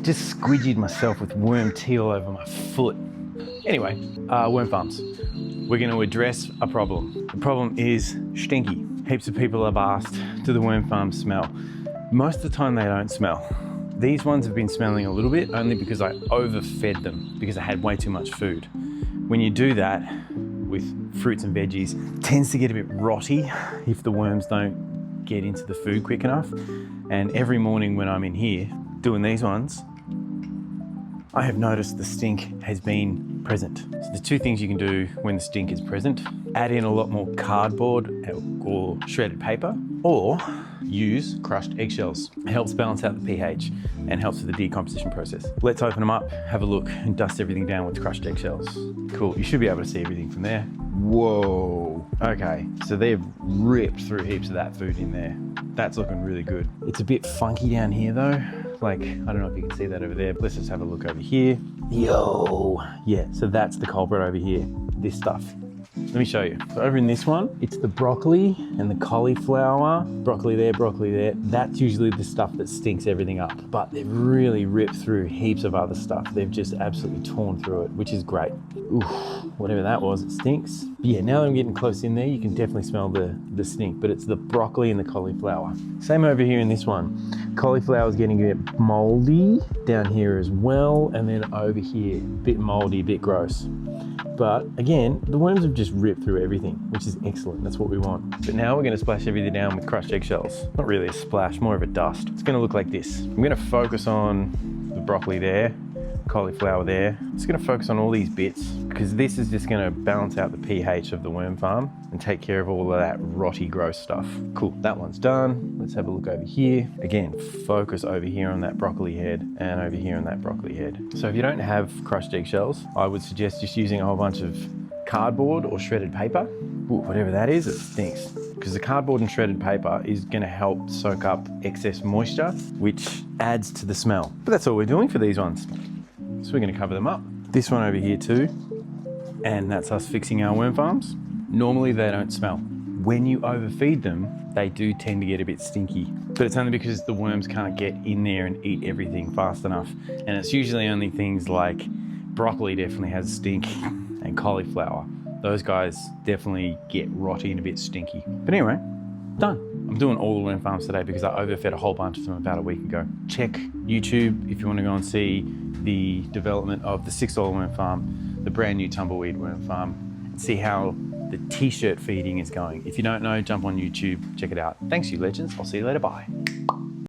just squidgied myself with worm tea all over my foot. Anyway, worm farms. We're going to address a problem. The problem is stinky. Heaps of people have asked, do the worm farms smell? Most of the time they don't smell. These ones have been smelling a little bit only because I overfed them because I had way too much food. When you do that with fruits and veggies, it tends to get a bit rotty if the worms don't get into the food quick enough. And every morning when I'm in here doing these ones, I have noticed the stink has been present. So the two things you can do when the stink is present: add in a lot more cardboard or shredded paper, or use crushed eggshells. It helps balance out the pH and helps with the decomposition process. Let's open them up, have a look, and dust everything down with crushed eggshells. Cool, you should be able to see everything from there. Whoa. Okay, so they've ripped through heaps of that food in there. That's looking really good. It's a bit funky down here though. Like, I don't know if you can see that over there. Let's just have a look over here. Yo, yeah, so that's the culprit over here, this stuff. Let me show you. So over in this one, it's the broccoli and the cauliflower. Broccoli there. That's usually the stuff that stinks everything up. But they've really ripped through heaps of other stuff. They've just absolutely torn through it, which is great. Oof, whatever that was, it stinks. But yeah, now that I'm getting close in there, you can definitely smell the stink, but it's the broccoli and the cauliflower. Same over here in this one. Cauliflower is getting a bit moldy down here as well. And then over here, a bit moldy, a bit gross. But again, the worms have just ripped through everything, which is excellent. That's what we want. But now we're going to splash everything down with crushed eggshells. Not really a splash, more of a dust. It's going to look like this. I'm going to focus on the broccoli there, cauliflower there. I'm just going to focus on all these bits because this is just going to balance out the pH of the worm farm and take care of all of that rotty, gross stuff. Cool, that one's done. Let's have a look over here. Again, focus over here on that broccoli head and over here on that broccoli head. So if you don't have crushed eggshells, I would suggest just using a whole bunch of cardboard or shredded paper. Ooh, whatever that is, it stinks. Because the cardboard and shredded paper is going to help soak up excess moisture, which adds to the smell. But that's all we're doing for these ones. So we're going to cover them up. This one over here too. And that's us fixing our worm farms. Normally they don't smell. When you overfeed them, they do tend to get a bit stinky. But it's only because the worms can't get in there and eat everything fast enough. And it's usually only things like broccoli definitely has stink and cauliflower. Those guys definitely get rotty and a bit stinky. But anyway, done. I'm doing all the worm farms today because I overfed a whole bunch of them about a week ago. Check YouTube if you want to go and see the development of the $6 worm farm, the brand new tumbleweed worm farm, and see how the t-shirt feeding is going. If you don't know, jump on YouTube, check it out. Thanks you legends, I'll see you later, bye.